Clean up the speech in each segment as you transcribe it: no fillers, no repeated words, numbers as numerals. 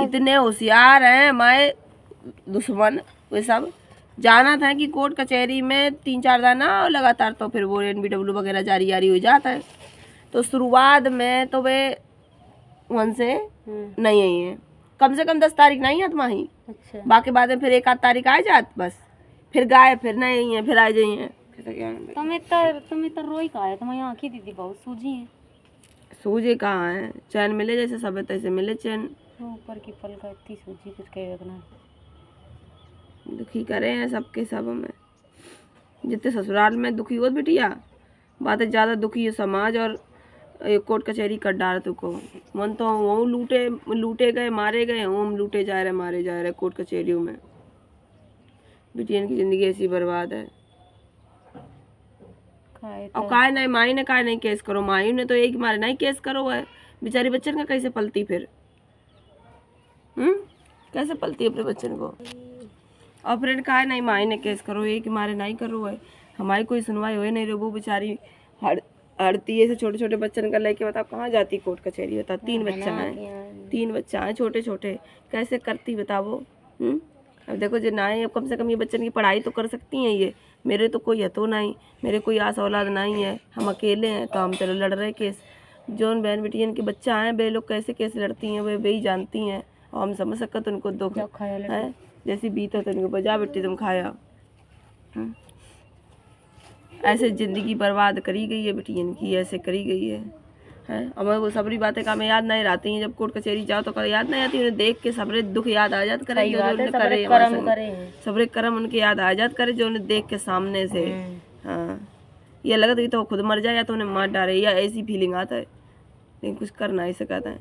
इतने होशियार हैं हमारे दुश्मन, वे सब जाना था कि कोर्ट कचहरी में 3-4 दाना और लगातार तो फिर वो NBW वगैरह जारी हो जाता है। तो शुरुआत में तो वे वहाँ से नहीं आई है, कम से कम 10 तारीख नहीं है तुम्हारी। अच्छा। बाकी बाद में फिर 1 आध तारीख आ जात, बस फिर गाय फिर नहीं है, फिर आ जाइए है। तुम्हें तो रोई कहा है, तुम्हारी आँखें दीदी बहुत सूजी है। सूजी कहाँ है, चैन मिले जैसे सब तैसे मिले चैन। ऊपर की पल का इतनी सूजी कुछ कह रखना, दुखी करे हैं सबके सब में। जितने ससुराल में दुखी हो बिटिया, बातें ज़्यादा दुखी है समाज और कोर्ट कचहरी कर डाल तुको। मन तो वो लूटे गए मारे गए, हम लूटे जा रहे मारे जा रहे कोर्ट कचहरियों में। बिटिया की ज़िंदगी ऐसी बर्बाद है। और काय नहीं माई ने काय नहीं केस करो, माई ने तो एक मारे नहीं केस करो है, बेचारी बच्चन का कैसे पलती फिर, कैसे पलती अपने बच्चन को। और फ्रेंड काय नहीं माई ने केस करो, एक मारे नहीं करो है, हमारी कोई सुनवाई हो नहीं रही। वो बेचारी हड़ती है, छोटे छोटे बच्चन का लेके बताओ कहाँ जाती कोर्ट कचहरी, बताओ। 3 बच्चा है छोटे छोटे, कैसे करती बताओ। अब देखो जो ना है, अब कम से कम ये बच्चन की पढ़ाई तो कर सकती हैं ये। मेरे तो कोई है तो नहीं, मेरे कोई आस औलाद नहीं है, हम अकेले हैं, तो हम चलो लड़ रहे केस। जोन बहन बेटियन के बच्चा हैं वे लोग कैसे केस लड़ती हैं, वे ही जानती हैं। और हम समझ सकते तो उनको दुख है, जैसी बीत हो तो उनको बजा बेटी तुम खाया। ऐसे ज़िंदगी बर्बाद करी गई है बेटियन की, ऐसे करी गई है। अब वो सबरी बातें का हमें याद नहीं रहती हैं, जब कोर्ट कचहरी जाओ तो याद नहीं आती, उन्हें देख के सबरे दुख याद आ जात करे, जो उन्हें करे सबरे कर्म उनके याद आ जात करे, जो उन्हें देख के सामने से। हाँ, ये लगा तो, तो खुद मर जाए या तो उन्हें मार डाले, या ऐसी फीलिंग आता है। लेकिन कुछ कर नहीं सकता है,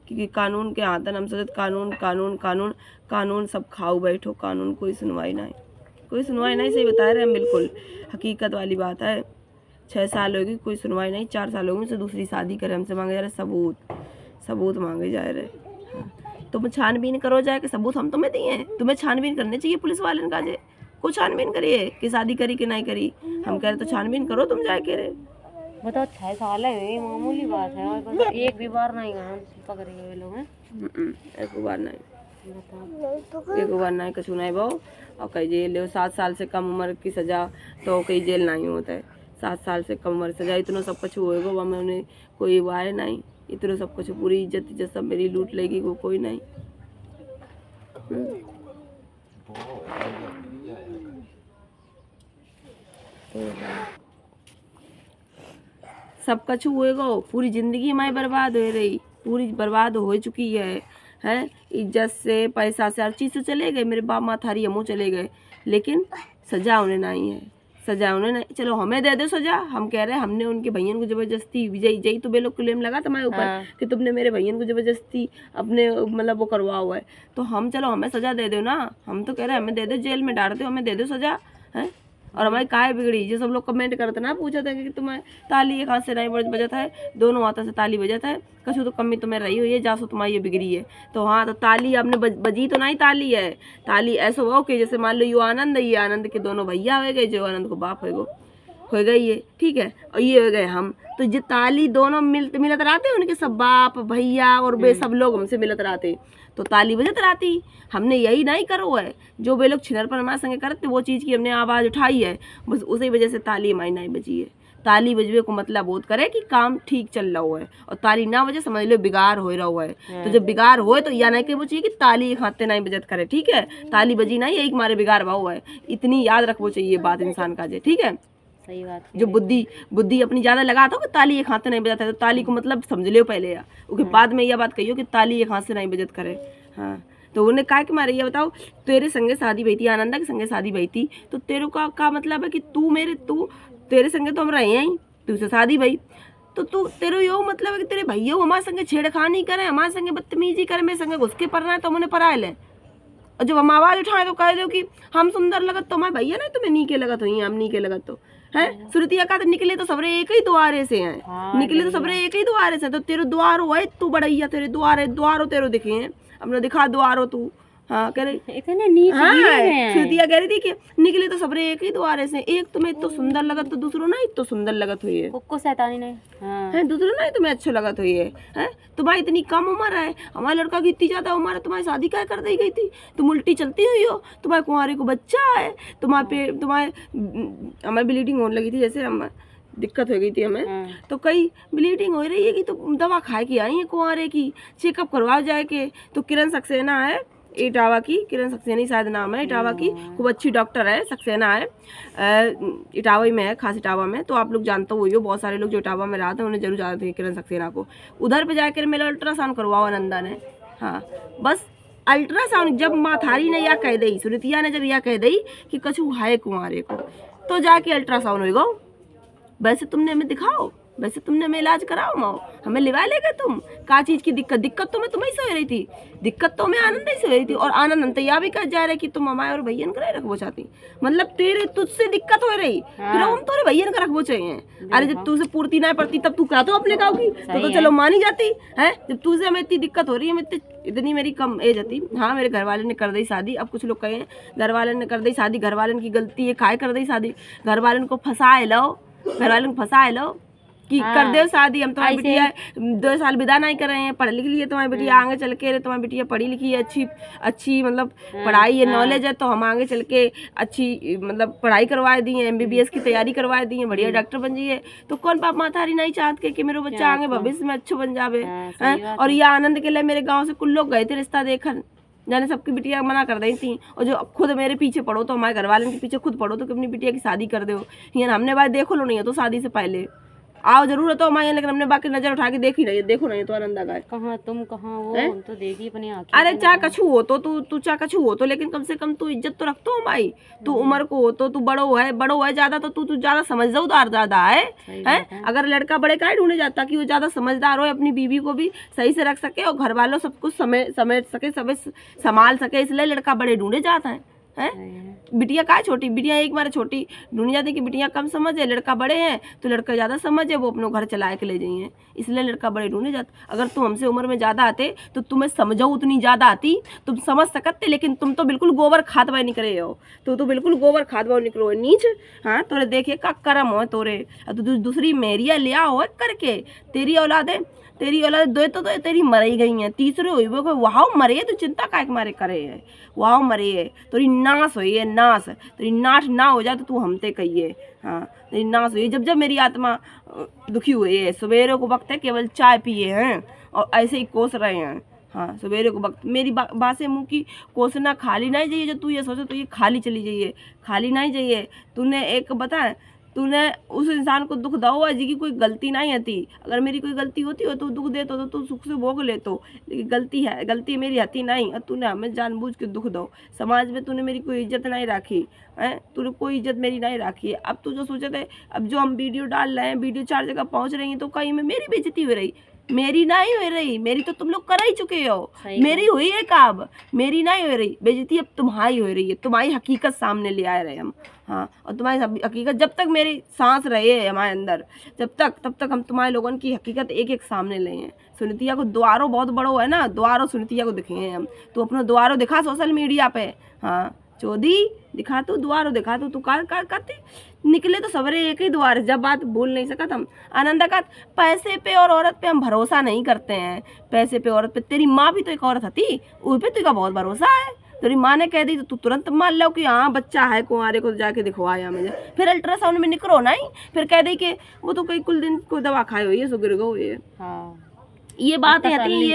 क्योंकि कानून के हाथ है। हम सोचते कानून कानून कानून कानून सब खाओ बैठो, कानून कोई सुनवाई नहीं, कोई सुनवाई नहीं। सही बता रहे हैं, बिल्कुल हकीकत वाली बात है। 6 साल होगी कोई सुनवाई नहीं, 4 साल होगी से दूसरी शादी करे, हमसे मांगे जा रहे सबूत मांगे जा रहे। हाँ, तुम छानबीन करो जाए कि सबूत हम तुम्हें दिए हैं, तुम्हें छानबीन करनी चाहिए पुलिस वाले का जे को छानबीन करिए कि शादी करी कि नहीं करी। हम कह रहे तो छानबीन करो तुम जाके रे। बताओ 6 साल है, मामूली बात है। और एक भी बार नहीं पकड़े गए लोग हैं, एक बार नहीं, एक बार नहीं कछु नहीं बहु। और कई जेल हो 7 साल से कम उम्र की सजा, तो कई जेल नहीं होता है। 7 साल से कम उम्र सजा, इतना सब कुछ होएगा वह में उन्हें कोई वाय नहीं, इतना सब कुछ पूरी इज्जत सब मेरी लूट लेगी, वो कोई नहीं। सब कुछ होएगा, पूरी ज़िंदगी हमारी बर्बाद हो रही, पूरी बर्बाद हो चुकी है। इज्जत से पैसा से हर चीज़ से चले गए, मेरे बाप माँ थारी हमू चले गए, लेकिन सजा उन्हें नहीं है, सजा उन्हें नहीं। चलो हमें दे दो सजा, हम कह रहे हैं हमने उनके भैयन को जबरदस्ती जई तो बेलोग क्लेम लगा तुम्हारे ऊपर कि तुमने मेरे भैयन को जबरदस्ती अपने मतलब वो करवा हुआ है, तो हम चलो हमें सजा दे दो ना। हम तो कह रहे हैं हमें दे दो, जेल में डाल दो, हमें दे दो सजा है। और हमारी काय बिगड़ी, जो सब लोग कमेंट करते ना, पूछा था कि तुम्हें ताली एक हाथ से नहीं बजत है, दोनों हाथों से ताली बजत है, कछु तो कमी तुम्हें रही हुई है, जासो तुम्हारी ये बिगड़ी है। तो हाँ, तो ताली आपने बजी तो नहीं ताली है, ताली ऐसा हो कि जैसे मान लो ये आनंद के दोनों भैया हो गए, जो आनंद को बाप हो गई ये, ठीक है, और ये हो गए हम। तो ये ताली दोनों मिलत रहते, उनके सब बाप भैया और वे सब लोग हमसे मिलत रहते, तो ताली बजत रहती। हमने यही नहीं करो है, जो वे लोग छिनर पर हमारे संगे करते, वो चीज़ की हमने आवाज़ उठाई है, बस उसी वजह से ताली हमारी नहीं बजी है। ताली बजवे को मतलब बहुत करे कि काम ठीक चल रहा है, और ताली ना बजे समझ लो बिगाड़ हो रहा है। तो जब बिगाड़ हो तो या नहीं कि वो चाहिए कि ताली एक हाथ नहीं बजत करे, ठीक है, ताली बजी नहीं, एक मारे बिगाड़ भाव है, इतनी याद रखो चाहिए बात इंसान का जे, ठीक है। सही बात। जो बुद्धि अपनी ज़्यादा लगाता हो कि ताली एक हाथ से नहीं बजाता है, तो ताली को मतलब समझ लो पहले, या उसके बाद में यह बात कहियो कि ताली एक हाथ से नहीं बजत करे। हाँ, तो उन्हें काय कि मारे ये बताओ, तेरे संगे शादी भई थी, आनंदा के संगे शादी भई थी, तो तेरे का मतलब है कि तू तेरे संगे तो हम रहे हैं ही, तुझसे शादी भई, तो तू तेरे यो मतलब है कि तेरे भैया हमारे संगे छेड़खानी करे, हमारे संगे बदतमीजी करे, मेरे संगे घुस के पढ़ना है तो उन्हें पढ़ाए ले। और जब हम आवाज़ उठाए तो कह दो कि हम सुंदर लगत तो हमारे भैया नहीं तुम्हें नीके लगत हुई, हम नीके लगत तो है। सुरतिया का तो निकले तो सबरे एक ही द्वारे से हैं, निकले तो सबरे एक ही द्वारे से, तो तेरे द्वार हो तू बढ़ैया, तेरे द्वारो तेरे दिखे हैं, अपने दिखा द्वारो तू हाँ कह रही इतने नीच हाँ गिरे हैं। श्रुतिया कह रही थी कि निकले तो सबरे एक ही द्वारे से, एक तुम्हें इतो सुंदर लगत तो दूसरो ना इतो सुंदर लगत हुई है, कुक्को शैतानी नहीं। हाँ हैं दूसरो ना तुम्हें अच्छो लगत हुई है, हैं तुम्हारी इतनी कम उम्र है, हमारे लड़का की इतनी ज्यादा उम्र है, तुम्हारी शादी क्या कर दी गई थी, तुम उल्टी चलती हुई हो, तुम्हारे कुंवारे को बच्चा है, तुम्हारे पे तुम्हारे हमें ब्लीडिंग होने लगी थी, जैसे हम दिक्कत हो गई थी हमें, हाँ। तो कई ब्लीडिंग हो रही है कि तो दवा खाए की आई है कुंवारे की, चेकअप करवा जाए के, तो किरण सक्सेना है इटावा की, किरण सक्सेना ही शायद नाम है इटावा की, खूब अच्छी डॉक्टर है, सक्सेना है, इटावा ही में है, खास इटावा में, तो आप लोग जानते हो, बहुत सारे लोग जो इटावा में रहते हैं उन्हें जरूर जानते हैं किरण सक्सेना को। उधर पे जाकर मेरा अल्ट्रासाउंड करवाओ आनंदा ने, हाँ बस अल्ट्रासाउंड जब माथारी ने या कह दी, सुनीतिया ने जब या कह दी कि कछु है कुंवारे को, तो जाके अल्ट्रासाउंड होगा, वैसे तुमने हमें दिखाओ, वैसे तुमने हमें इलाज कराओ, माओ हमें लिवा लेगा तुम, का चीज की दिक्कत तो मैं तुम्हें से हो रही थी, दिक्कत तो मैं आनंद ही से हो रही थी, और आनंद अंतैया भी कह जा रहे कि तुम हमारे और भैया का रखबो चाहती, मतलब तेरे तुझसे दिक्कत हो रही, फिर हम तोरे भैया का रखबो चाहिए, अरे जब तुझसे पूर्ति ना पड़ती तब तू क्या तो अपने गाँव की, तो चलो मानी जाती है, जब तुझसे हमें इतनी दिक्कत हो रही है, इतनी मेरी कम एज थी, हाँ मेरे घर वाले ने कर दी शादी, अब कुछ लोग कहे घर वाले ने कर दी शादी, घर वाले की गलती है, काय कर दी शादी, घर वाले को फंसाए लो, घर वाले को फंसाए लो कि कर दे शादी, हम तुम्हारी बिटिया 2 साल विदा नहीं कर रहे हैं, पढ़ लिख लिए तुम्हारी बिटिया आगे चल के, तुम्हारी बिटिया पढ़ी लिखी है, अच्छी अच्छी मतलब पढ़ाई है, नॉलेज है, तो हम आगे चल के अच्छी मतलब पढ़ाई करवा दी है, MBBS की तैयारी करवा दी है, बढ़िया डॉक्टर बन जाइए, तो कौन बाप मातारी नहीं चाहते कि मेरा बच्चा आगे भविष्य में अच्छो बन जावे, और यह आनंद के लिए मेरे गाँव से कुल लोग गए थे रिश्ता देखन, जाने सबकी बिटिया मना कर दी थी, और जो खुद मेरे पीछे पड़ो तो हमारे घर वालों के पीछे खुद पड़ो तो अपनी बिटिया की शादी कर दो, यानी हमने बात देखो लो नहीं है तो शादी से पहले आओ जरूर है तो हमारे, लेकिन हमने बाकी नजर उठा के देखी नहीं, देखो नहीं तो आनंदा का कहाँ तुम कहाँ वो, हम तो देखी अपनी आँखें। अरे चाहे कछु हो तो तू चाहे कछु हो तो, लेकिन कम से कम तू इज्जत तो रखतो भाई, तू उम्र को हो तो, तू बड़ो है ज्यादा तो तू ज्यादा समझदार ज्यादा है, अगर लड़का बड़े का ढूंढे जाता कि वो ज्यादा समझदार हो, अपनी बीवी को भी सही से रख सके और घर वालों सब कुछ समेट सके, सब संभाल सके, इसलिए लड़का बड़े ढूंढे जाता है। बिटिया का छोटी, बिटिया एक बार छोटी ढूंढी जाती कि बिटिया कम समझ है, लड़का बड़े हैं तो लड़का ज़्यादा समझ है, वो अपने घर चलाए के ले जाइए, इसलिए लड़का बड़े ढूंढे जाते। अगर तुम हमसे उम्र में ज़्यादा आते तो तुम्हें समझो उतनी ज़्यादा आती, तुम समझ सकते, लेकिन तुम तो बिल्कुल गोबर खाद बाई निकले हो, तो बिल्कुल गोबर खाद बाई निकलो नीच, हाँ तोरे देखे का कर्म हो तोरे, तो दूसरी मेरिया लिया हो करके, तेरी औलाद दो तो तेरी मरी गई हैं, तीसरे हुई वो वहाँ मरे, तो चिंता काय मारे करे है, वहाँ मरे है, तोरी नाश हुई है, नाश, तेरी नाश ना हो जाए तो तू हमते कहिए, हाँ तेरी नाश हुई। जब मेरी आत्मा दुखी हुई है, सवेरे को वक्त है केवल चाय पिए हैं और ऐसे ही कोस रहे हैं, हाँ सवेरे को वक्त मेरी बातें मुँह की कोसना खाली नहीं चाहिए, जो तू ये सोचे तो ये खाली चली जाइए, खाली नहीं चाहिए। तूने एक बताए, तूने उस इंसान को दुख दो जी की कोई गलती नहीं आती, अगर मेरी कोई गलती होती हो तो दुख देते तो तू सुख से भोग लेतो, लेकिन गलती मेरी हती नहीं, और तूने हमें जानबूझ के दुख दो, समाज में तूने मेरी कोई इज्जत नहीं रखी है, तूने कोई इज्जत मेरी नहीं रखी है। अब तू जो सोचे थे, अब जो हम वीडियो डाल रहे हैं, वीडियो 4 जगह पहुँच रही है, तो कहीं में मेरी बेइज्जती हो रही, मेरी नहीं हो रही, मेरी तो तुम लोग कर ही चुके हो, मेरी हुई है काब, मेरी नहीं हो रही बेइज्जती, अब तुम्हारी हो रही है, तुम्हारी हकीकत सामने ले आए रहे हम, हाँ और तुम्हारी हकीकत जब तक मेरी सांस रहे हमारे अंदर, तब तक हम तुम्हारे लोगों की हकीकत एक एक सामने ले हैं। सुनीतिया को द्वारों बहुत बड़ो है ना, द्वारों सुनीतिया को दिखे हैं हम, तो अपना द्वारों दिखा सोशल मीडिया पे, हाँ चौधी दिखा तू द्वारों दिखा तू का करती, निकले तो सवेरे एक ही द्वार, जब बात बोल नहीं सका हम आनंदा का, पैसे पे और औरत पे हम भरोसा नहीं करते हैं, पैसे पे औरत पे, तेरी माँ भी तो एक औरत थी, उस पे तुझका बहुत भरोसा है, तेरी माँ ने कह दी तो तू तुरंत मान लो कि हाँ बच्चा है कुंवारे को जाके दिखवाया मुझे, फिर अल्ट्रासाउंड में निकलो नहीं, फिर कह दी कि वो तो कई कुल दिन को दवा खाई हुई है, सो गिर गो ये बातें आती,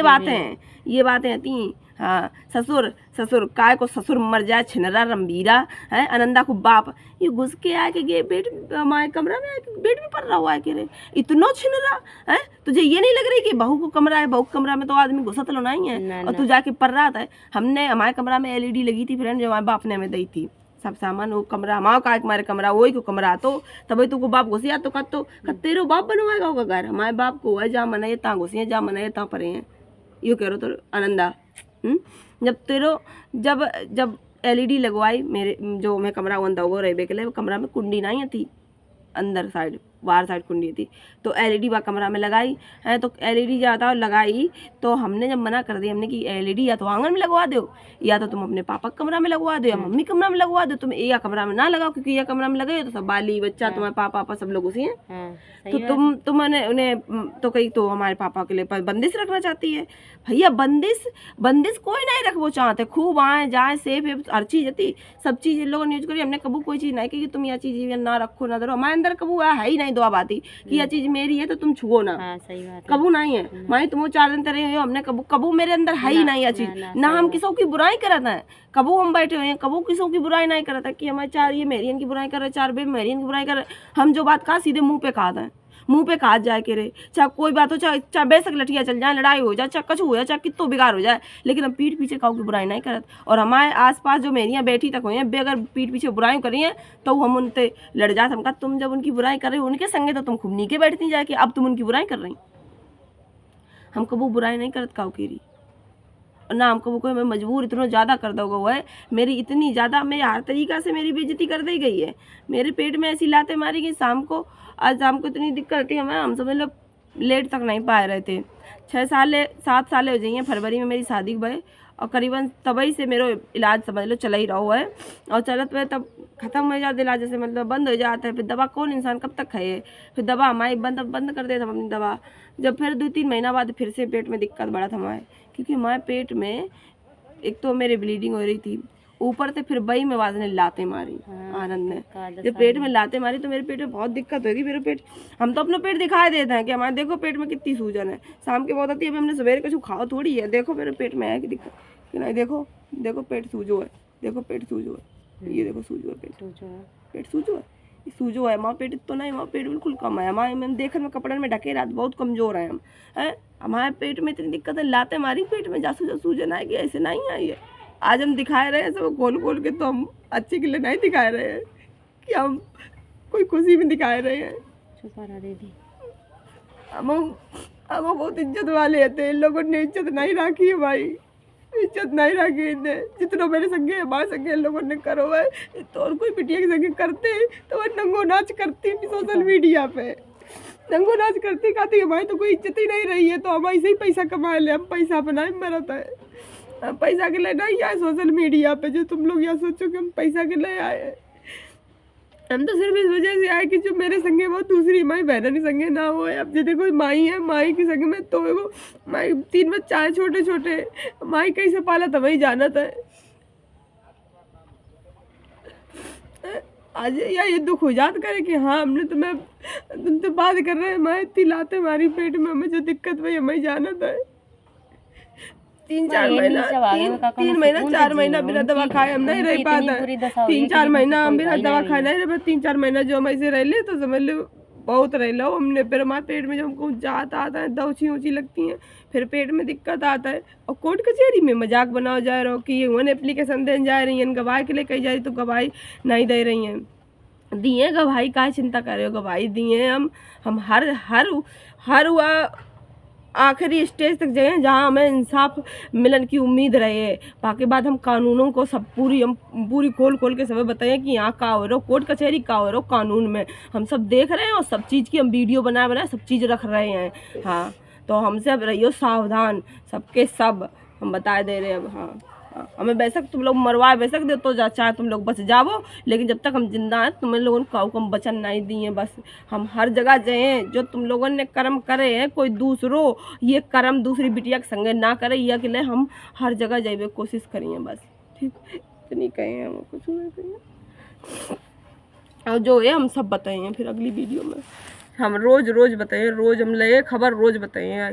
ये बातें आती, हाँ ससुर काय को ससुर मर जाए छिनरा रंबीरा है, आनंदा को बाप ये घुस के आए कि बेड हमारे कमरा में बेड में पड़ रहा हुआ है, कि रे इतना छिनरा है, तुझे ये नहीं लग रही कि बहू को कमरा है, बहू कमरा में तो आदमी घुसा तो नहीं है, और तू जाके पड़ रहा था। हमने हमारे कमरा में LED लगी थी फ्रेंड, जो हमारे बाप ने हमें दी थी, सब सामान वो कमरा हमारा का हमारे कमरा वही को कमरा, तो तभी तुमको बाप घुसिया तो तेरो बाप बनवाएगा होगा घर, हमारे बाप को है जहाँ मनाए तहाँ घुसिए, जहाँ मनाए तहाँ परे हैं, यूँ कह रहे तो आनंदा। जब LED लगवाई मेरे जो मैं कमरा अंदर वो रहे के लिए, कमरा में कुंडी नहीं थी अंदर साइड, बाहर साइड कुंडी थी, तो एलईडी बा कमरा में लगाई है। तो एलईडी ज़्यादा लगाई तो हमने जब मना कर दिया, हमने कि एलईडी या तो आंगन में लगवा दो, या तो तुम अपने पापा के कमरा में लगवा दो, या मम्मी कमरा में लगवा दो, तुम यह कमरा में ना लगाओ, क्योंकि यह कमरा में लगे तो सब बाली बच्चा तुम्हारे पापा सब लोग उसी हैं। हाँ, तो तुमने उन्हें तो कही तो हमारे पापा के लिए बंदिश रखना चाहती है। भैया बंदिश कोई नहीं रखबो चाहते, खूब आए जाए सेफ है, हर चीज़ होती, सब चीज़ इन लोगों ने यूज करी। हमने कबू कोई चीज़ नहीं की कि तुम यह चीज़ ना रखो ना धरो, हमारे अंदर कबू है ही नहीं दुआ बाती कि यह चीज़ मेरी है तो तुम छुओ ना। हाँ, सही बात है। कबू नहीं है माई, तुम 4 दिन तरह हो, हमने कबू मेरे अंदर है ही नहीं यह चीज़, ना हम किसी की बुराई करत है, कबू हम बैठे हुए हैं कबू किसी की बुराई नहीं करता है कि हमारे 4 ये मेरी इनकी बुराई कर रहे, 4 बे मेरी इनकी बुराई कर रहे। हम जो बात कहा सीधे मुंह पे कहा था, मुंह पे कहा जाए के रे, चाहे कोई बात हो, चाहे बेशक लठिया चल जाए, लड़ाई हो जाए, चाहे कछु हो जाए, चाहे कितो बिगाड़ हो जाए, लेकिन हम पीठ पीछे काऊ की बुराई नहीं करत। और हमारे आसपास जो मेरियाँ बैठी तक हुई हैं, अगर पीठ पीछे बुराई करी हैं तो हम उनसे लड़ जाते। हम कहा तुम जब उनकी बुराई कर रहे हो उनके संगे तो तुम खूब नीचे बैठती जाके, अब तुम उनकी बुराई कर रही। हम कबू बुराई नहीं करत काऊ की री, ना हमको कोई मैं मजबूर इतना ज़्यादा कर दोगे वो है, मेरी इतनी ज़्यादा मेरे हर तरीक़ा से मेरी बेइज्जती कर दी गई है। मेरे पेट में ऐसी लातें मारी गई शाम को, आज शाम को इतनी दिक्कत थी हमें, हम समझ लो लेट तक नहीं पाए रहे थे। 7 साल हो जाइए, फरवरी में मेरी शादी भई, और करीबन तभी से मेरा इलाज समझ लो चला ही रहा है। और चलत हुए तब ख़त्म हो जाता इलाज, जैसे मतलब बंद हो जाता है। फिर दवा कौन इंसान कब तक खाए, फिर दवा हमारी बंद कर देते हम अपनी दवा। जब फिर 2-3 महीना बाद फिर से पेट में दिक्कत बढ़ा था हमारे, क्योंकि हमारे पेट में एक तो मेरे ब्लीडिंग हो रही थी, ऊपर से फिर बई में वाज ने लाते मारी। आनंद ने जब पेट में लाते मारी तो मेरे पेट में बहुत दिक्कत हो गई। मेरे पेट, हम तो अपना पेट दिखाई देते हैं कि हमारे देखो पेट में कितनी सूजन है, शाम के बहुत आती है। अभी हमने सवेरे कुछ खाओ थोड़ी है, देखो मेरे पेट में है कि दिक्कत कि नहीं, देखो पेट सूजो है, देखो पेट सूजो है, ये देखो सूजो है, पेट सूजो है, सूजो है। माँ पेट तो नहीं, माँ पेट बिल्कुल कम है हमारे, मैंने देखा में कपड़े में ढके रात, बहुत कमजोर है हम हैं। हमारे पेट में इतनी दिक्कत है, लाते मारी पेट में, जासू सूजन आएगी, ऐसे नहीं आई है। आज हम दिखाए रहे हैं सब खोल के, तो हम अच्छे के लिए नहीं दिखाए रहे हैं कि हम कोई खुशी में दिखाए रहे हैं। चुप रहा दीदी, हम बहुत इज्जत वाले थे, इन लोगों ने इज्जत नहीं रखी है भाई, इज्जत नहीं रखी इन्हें। जितना मेरे संगे हमारे संगे इन लोगों ने करो है, तो और कोई बिटिया के संगे करते तो वह नंगो नाच करती सोशल मीडिया पे, नंगो नाच करती कहती हमारी तो कोई इज्जत ही नहीं रही है, तो हम ऐसे ही पैसा कमा ले, हम पैसा बनाए मरत है, हम पैसा के लिए नहीं आए सोशल मीडिया पे। जो तुम लोग यहाँ सोचो कि हम पैसा के लिए आए हैं, हम तो सिर्फ इस वजह से आए कि जो मेरे संगे वो दूसरी माई बहन संगे ना हो। अब जो देखो माई है, माई के संगे में तो वो माई 3 बच्चा है छोटे छोटे, माई कैसे पाला था वही जाना था। आज या ये दुख हो जात करे कि हाँ हमने तुम्हें तुमसे बात कर रहे हैं, माई इतनी लाते हमारी पेट में, हमें जो दिक्कत हुई हमें जाना था। 3-4 महीना 4 महीना बिना दवा खाए हम नहीं रह पाता, 3-4 महीना हम बिना दवा खाए नहीं रह, 3-4 महीना जो हम ऐसे रह ले तो समझ लो बहुत रह लो हमने। फिर हमारे पेट में जब हमको जाता आता है, दौची ऊँची लगती हैं, फिर पेट में दिक्कत आता है। और कोर्ट कचहरी में मजाक बनाओ जा रहे हो कि ये वन एप्लीकेशन देने जा रही हैं, गवाही के लिए कही जा रही तो गवाही नहीं दे रही हैं। दिए गवाही, काहे चिंता कर रहे हो, गवाही दिए हम हर आखिरी स्टेज तक गए जहाँ हमें इंसाफ मिलन की उम्मीद रहे। बाकी बाद हम कानूनों को सब पूरी खोल के सब बताएं कि यहाँ का हो रहा, कोर्ट कचहरी का हो रहा, कानून में हम सब देख रहे हैं, और सब चीज़ की हम वीडियो बनाए सब चीज़ रख रहे हैं। हाँ, तो हमसे अब रहियो सावधान, सबके सब हम बता दे रहे हैं। अब हाँ, हमें बेशक तुम लोग मरवा बेशक दे तो चाहे तुम लोग बच जाओ, लेकिन जब तक हम जिंदा हैं तुम लोगों को हम बचन नहीं दिए। बस हम हर जगह जाए, जो तुम लोगों ने कर्म करे हैं कोई दूसरों ये कर्म दूसरी बिटिया के संगे ना करे, यह के लिए हम हर जगह जाए कोशिश करिए। बस ठीक, इतनी कहें, हम कुछ नहीं कहें, और जो है हम सब बताएंगे फिर अगली वीडियो में। हम रोज़ बताएं, रोज़ हम ले खबर रोज़ बताएं।